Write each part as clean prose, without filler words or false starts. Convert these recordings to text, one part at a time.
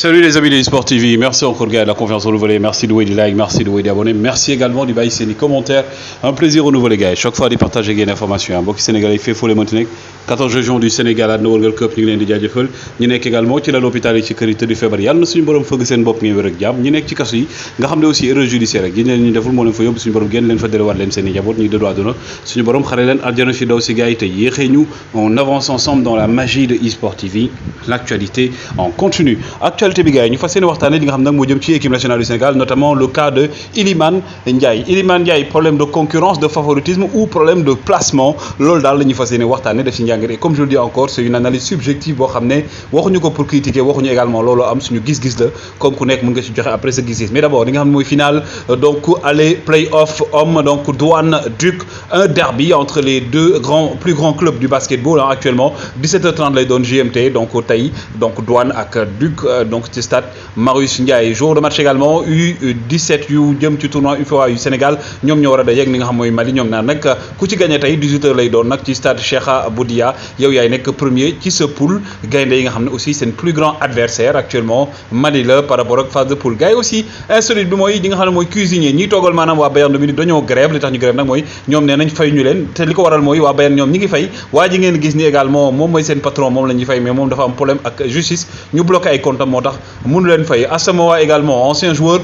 Salut les amis de eSport TV, merci encore gars de la confiance renouvelée, merci de vous des likes, merci de vous des abonnés, merci également du bail et des commentaires, un plaisir renouvelé gars, chaque fois de partager des informations, mbokk Sénégalais fait foo les Montenegro 14 régions du Sénégal àdduna wërngal këpp ñu ngi leen di jaajëfal ñu nekk également ci lal hôpital yi ci kër yi tëdd feebar yàlla na suñu borom fëgg seen bopp ngeen wér ak jàmm ñi nekk ci kaso yi nga xam ne aussi erreur judiciaire rek yi leen ñu deful moo leen fa yóbbu suñu borom génn leen fa delluwaat leen seen i njaboot ñi dëddu àdduna suñu borom xare leen aljana fi daw si gars yi te yéexee ñu on avance ensemble dans la magie de eSport TV l'actualité en continu actualité bi gars yi ñu fas yéene waxtaane li nga xam nag moo jëm ci équipe nationale du Sénégal notamment le cas de Iliman Ndiaye problème de concurrence de favoritisme ou problème de placement loolu daal la ñuy fas yéene waxtaane def ci njàngat et comme je le dis encore c'est une analyse subjective boo xam ne waxuñu ko pour critiquer waxuñu également loolu am suñu gis-gis la comme ku nekk mën nga ci joxe après sa gis-gis mais d'abord li nga xam ne mooy final donc aller play-off homme donc Douane Duc un derby entre les deux plus grands clubs du basketball actuellement 17h30 lay doon GMT donc tey donc Douane ak Duc donc ci stade Marius Ndiaye jour de match également U17 yu jëm ci tournoi UFOA yu Sénégal ñoom ñoo war a dajeeg li nga xam mooy Mali ñoom naan nag ku ci gagné tey 18h lay doon nag ci stade Cheikh Boudia yow yaay nekk premier ci sa poule gaynde yi nga xam ne aussi seen plus grand adversaire actuellement Mali la par rapport ak phase de poule gars yi aussi insolite bi mooy ñi nga xam ne mooy cuisinier ñiy toogal maanaam waa Bayern de Munich dañoo grève li tax ñu grève nag mooy ñoom nee nañ fay ñu leen te li ko waral mooy waa Bayern ñoom ñi ngi fay waa ji ngeen gis ni également moom mooy seen patron moom la ñuy fay mais moom dafa am problème ak justice ñu bloqué ay comptes moo tax mënu leen fay Asamoah également ancien joueur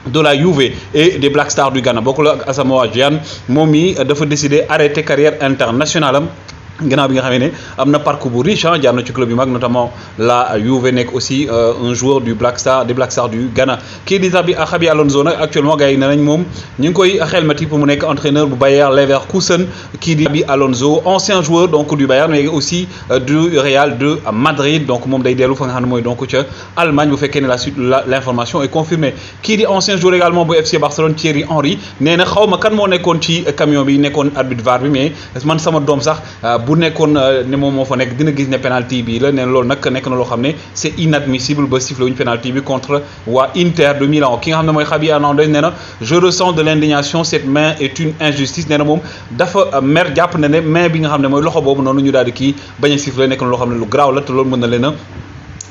de la Juve et des Black Stars du Ghana bokkul ak Asamoah Gyan moom mi dafa décider arrêter carrière internationale am gannaaw bi nga xamee ne am na parcours bu riche jaar na ci club yu mag notamment la Juve nekk aussi un joueur des Black Stars du Ghana kii di Xabi Alonso nag actuellement gars yi ne nañ moom ñu ngi koy xelmati pour mu nekk entraîneur bu Bayer Leverkusen kii di Xabi Alonso ancien joueur donc du Bayern mais aussi du Real de Madrid donc moom day dellu fa nga xam ne mooy donc ca Allemagne bu fekkee ne l'information est confirmée kii di ancien joueur également bu FC Barcelone Thierry Henry nee na xaw ma kan moo nekkoon ci camion bi nekkoon arbitre VAR bi mais man sama doom sax bu nekkoon ne moom moo fa nekk dina gis ne penalty bi la ne loolu nag nekk na loo xam ne c'est inadmissible ba sifflé wuñ penalty bi contre waa Inter de Milan ki nga xam ne mooy Javi Hernandez nee na je ressens de l'indignation cette main est une injustice nee na moom dafa mer jàpp na ne main bi nga xam ne mooy loxo boobu noonu ñu daal di kii bañ a sifflé nekk na loo xam ne lu graaw la te loolu mën na leen a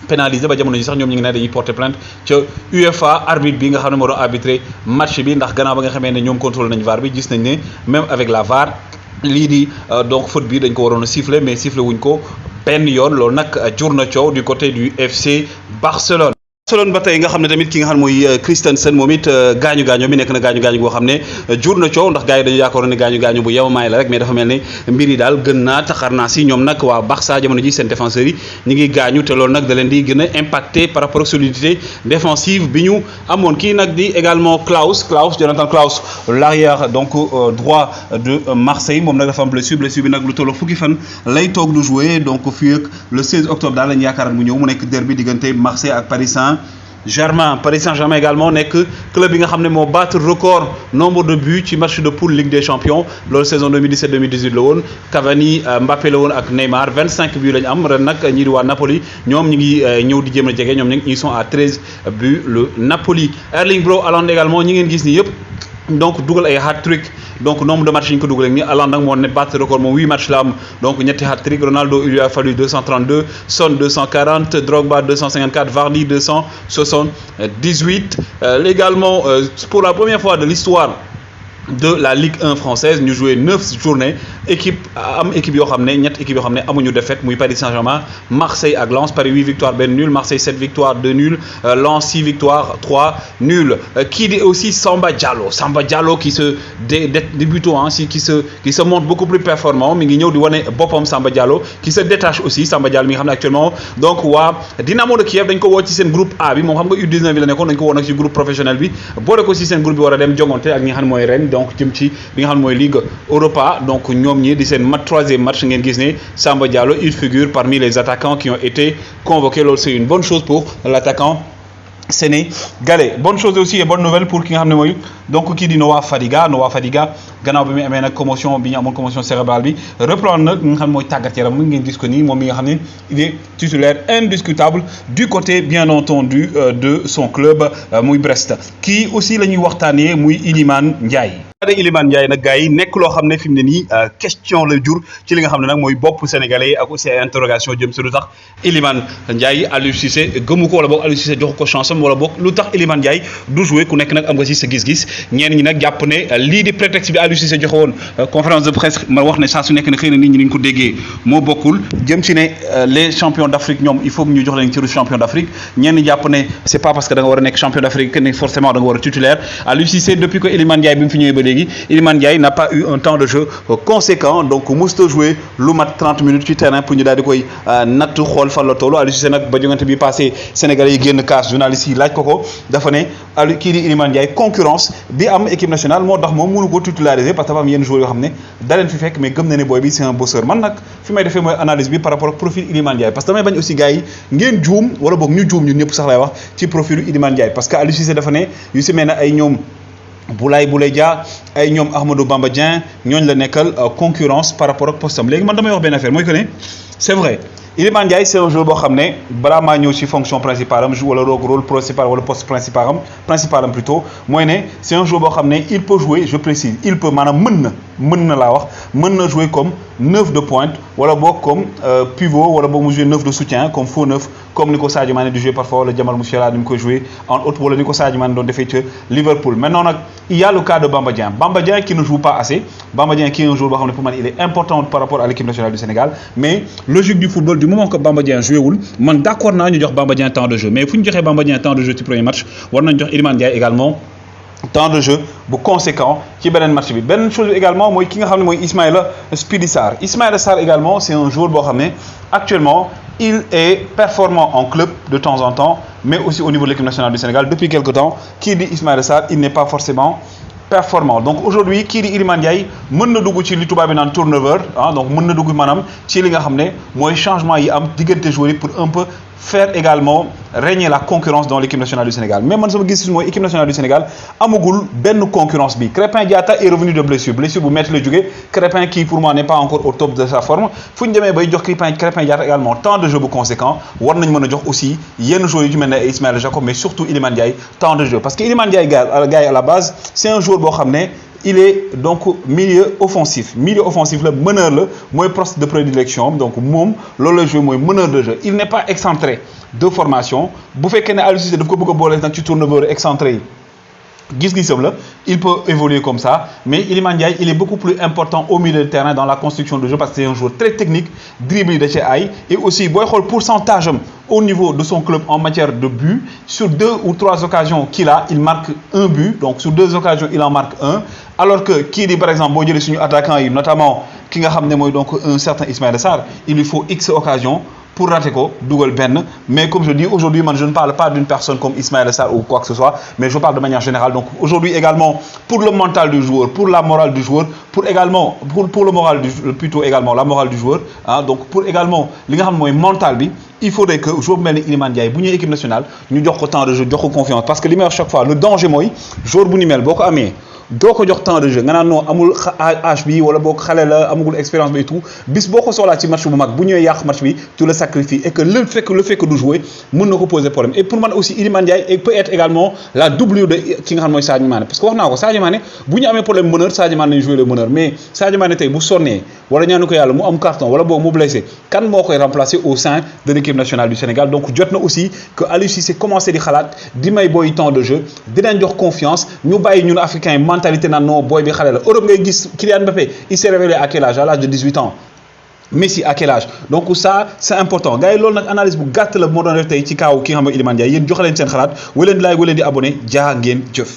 pénalisé ba jamono ji sax ñoom ñu ngi ne dañuy porter plainte ca UEFA arbitre bi nga xam ne moo doon arbitré match bi ndax gannaaw ba nga xamee ne ñoom contrôlé nañ VAR bi gis nañ ne même avec la VAR lii di donc faute bi dañ ko waroon a siffler mais siffler wuñ ko benn yoon loolu nag jur na coow du côté du FC Barcelone. Barcelone ba tey nga xam ne tamit ki nga xam ne mooy Christensen moom it gaañu mi nekk na gaañu boo xam ne jur na coow ndax gars yi dañu yaakaaroon ne gaañu bu yemamaay la rek mais dafa mel ne mbir yi daal gën naa taxar naa si ñoom nag waa Barça jamono ji seen défenseurs yi ñu ngi gaañu te loolu nag da leen di gën a impacté par rapport ak solidité défensive bi ñu amoon kii nag di également Jonathan Klaus l'arrière donc droit de Marseille moom nag dafa am blessure bi nag lu tolloo fukki fan lay toog du jouer donc fii ak le 16 octobre daal lañu yaakaar mu ñëw mu nekk derby diggante Marseille ak Paris Saint-Germain également nekk club yi nga xam ne moo battre record nombre de buts ci match de poule Ligue des Champions loolu saison 2017-2018 la woon Cavani Mbappé la woon ak Neymar 25 buts lañu am ren nag ñii di waa Napoli ñoom ñu ngi ñëw di jéem a jege ñoom ils sont à 13 buts le Napoli Erling Braut Haaland également ñi ngeen gis ni yëpp donc dugal ay hat-trick donc nombre de matchs yi ñu ko dugalee nii Haaland nag moo ne battre record moom 8 matchs la am donc ñetti hat-trick Ronaldo il lui a fallu 232 Son 240 Drogba 254 Vardy 278 également pour la première fois de l'histoire de la Ligue 1 française ñu joué 9 journées équipe yoo xam ne équipe yoo xam ne amuñu défaite muy Paris Saint-Germain Marseille ak Lens Paris 8 victoires benn nul Marseille 7 victoires 2 nuls Lens 6 victoires 3 nuls kii di aussi Samba Diallo qui se débutant qui se montre beaucoup plus performant mi ngi ñëw di wane boppam Samba Diallo qui se détache aussi Samba Diallo mi nga xam ne actuellement donc waa Dynamo de Kiev dañ ko woo ci seen groupe A bi moom xam nga U19 bi la nekkoon dañ ko woo nag ci groupe professionnel bi boole ko ci seen groupe bi war a dem jongante ak ñi nga xam ne mooy ren donc jëm ci li nga xam ne mooy Ligue Europa donc ñoom ñi di seen troisième match ngeen gis ne Samba Diallo il figure parmi les attaquants qui ont été convoqués loolu c'est une bonne chose pour l'attaquant sénégalais bonne chose aussi et bonne nouvelle pour ki nga xam ne mooy donc kii di Noah Fadiga gannaaw bi mu amee nag commotion bi ñu amoon commotion cérébrale bi reprendre nag nga xam ne mooy tàggat yaram mu ngeen gis ko nii moom mi nga xam ne il est titulaire indiscutable du côté bien entendu de son club muy Brest kii aussi la ñuy waxtaanee muy Iliman Ndiaye de Iliman Ndiaye nag gars yi nekk loo xam ne fi mu ne nii question la jur ci li nga xam ne nag mooy bopp sénégalais ak aussi ay interrogation jëm si lu tax Iliman Ndiaye Aliou Cissé gëmu ko wala boog Aliou Cissé jox ko chance am wala boog lu tax Iliman Ndiaye du jouer ku nekk nag am nga si sa gis-gis ñenn ñi nag jàpp ne lii di prétexte bi Aliou Cissé joxe woon conférence de presse ma wax ne saa su nekk ne xëy na nit ñi niñ ko déggee moo bokkul jëm si ne les champions d'Afrique ñoom il faut que ñu jox leen ci champion d'Afrique ñenn ñi jàpp ne c'est pas parce que da nga war a nekk champion d'Afrique que forcément da nga war a titulaire Aliou Cissé depuis que Iliman Ndiaye bi mu fi ñëwee ba Iliman Ndiaye n'a pas eu un temps de jeu conséquent donc musta jouer lu mat 30 minutes ci terrain pour ñu daal di koy natt xool fan la toll Aliou Cissé nag ba jongante bi passé Sénégalais yi génn kaas journalistes yi laaj ko dafa ne Aliou kii di Iliman Ndiaye concurrence bi am équipe nationale moo tax moom mënu ko titulariser parce que dafa am yenn joueurs yoo xam ne da leen fi fekk mais gëm na ne booy bi c'est un bosseur man nag fi may defee mooy analyse bi par rapport ak profil Iliman Ndiaye parce que damay bañ aussi gars yi ngeen juum wala boog ñu juum ñun ñëpp sax lay wax ci profil Iliman Ndiaye parce que Aliou Cissé dafa ne yu si mel ne ay ñoom Boulaye Dia ay ñoom Ahmadou Bamba Dieng ñooñu la nekkal concurrence par rapport ak postam léegi man damay wax benn affaire mooy que ne c'est vrai Iliman Ndiaye c'est un joueur boo xam ne balaa maa ñëw ci fonction principale am wala rôle principal wala poste principal am plutôt mooy ne c'est un joueur boo xam ne il peut jouer je précise il peut maanaam mën na laa wax mën na jouer comme neuf de pointe wala boog comme pivot wala boog mu jouer neuf de soutien comme faux neuf comme ni ko Sadio Mané di jouer parfois wala Jamal Musiala ni mu koy jouer en haute wala ni ko Sadio Mané doon defee ca Liverpool maintenant nag il y a le cas de Bamba Dieng qui ne joue pas assez Bamba Dieng qui est un joueur boo xam ne pour man il est important par rapport à l'équipe nationale du Sénégal mais logique du football du moment que Bamba Dieng joué wul man d'accord naa ñu jox Bamba Dieng temps de jeu mais fu ñu joxee Bamba Dieng temps de jeu ci premier match war nañ jox Iliman Ndiaye également temps de jeu bu conséquent ci beneen match bi beneen chose également mooy ki nga xam ne mooy Ismaïla Sarr également c'est un joueur boo xam ne actuellement il est performant en club de temps en temps mais aussi au niveau de l'équipe nationale du Sénégal depuis quelque temps kii di Ismaïla Sarr il n'est pas forcément performant donc aujourd'hui kii di Iliman Ndiaye mën na dugg ci li tubaab bi naan turnover donc mën na dugg maanaam ci li nga xam ne mooy changement yi am diggante joueurs yi pour un peu faire également régner la concurrence dans l'équipe nationale du Sénégal mais man sama gis mooy équipe nationale du Sénégal amagul benn concurrence bi Crépin Diatta est revenu de blessure bu métti la jógee Crépin qui pour moi n'est pas encore au top de sa forme fu ñu demee bay jox Crépin Diatta également temps de jeu bu conséquent war nañ mën a jox aussi yenn joueurs yu ci mel ne Ismaïla Jacob mais surtout Iliman Ndiaye temps de jeu parce que Iliman Ndiaye gars à la base c'est un joueur boo xam ne il est donc milieu offensif la meneur la mooy poste de prédilection donc moom loolu la joué mooy meneur de jeu il n'est pas excentré de formation bu fekkee ne Aliou Cissé daf ko bëgg a boole nag ci tourneur excentré yi gis-gisam la il peut évoluer comme ça mais Iliman Ndiaye il est beaucoup plus important au milieu de terrain dans la construction de jeu parce que c'est un joueur très technique dribble yi da ci ay et aussi booy xool pourcentage am au niveau de son club en matière de but sur 2 ou 3 occasions qu'il a il marque un but donc sur 2 occasions il en marque un alors que kii di par exemple boo jëlee suñu attaquant yi notamment ki nga xam ne mooy donc un certain Ismaïla Sarr il lui faut X occasions pour rater ko dugal benn mais comme je dis aujourd'hui man je ne parle pas d'une personne comme Ismaïla Sarr ou quoi que ce soit mais je parle de manière générale donc aujourd'hui également pour le mental du joueur pour la morale du joueur pour également pour le moral du plutôt également la morale du joueur donc pour également li nga xam ne mooy mental bi il faudrait que joueur bu mel ni Iliman Ndiaye bu ñëwee équipe nationale ñu jox ko temps de jeu jox ko confiance parce que li may wax chaque fois le danger mooy joueur bu ni mel boo ko amee doo ko jox temps de jeu nga naan non amul âge bi wala boo ko xale la amagul expérience bi et tout bis boo ko soxlaa ci match bu mag bu ñëwee yàq match bi tu le sacrifies et que le fait que du jouer mën na ko poser problème et pour man aussi Iliman Ndiaye peut être également la doublure de ki nga xam mooy Sadio Mané parce que wax naa ko Sadio Mané bu ñu amee problème meneur Sadio Mané nañu jouer le meneur mais Sadio Mané tey bu sonnee wala ñaanu ko yàlla mu am carton wala boog mu blessé kan moo koy remplacer au sein de l'équipe nationale du Sénégal donc jot na aussi que Aliou Cissé commencé di xalaat di may booy temps de jeu dinañ jox confiance ñu bàyyi ñun africains yi mentalité naan non booy bi xale la Europe ngay gis Kylian Mbappé il s'est révélé à quel âge à l'âge de 18 ans Messi à quel âge donc ça c'est important gars yi loolu nag analyse bu gàtt la moo doon def tey ci kaaw ki nga xam ne Iliman Ndiaye yéen joxe leen seen xalaat wala leen di like wala leen di abonné jaa ngeen jëf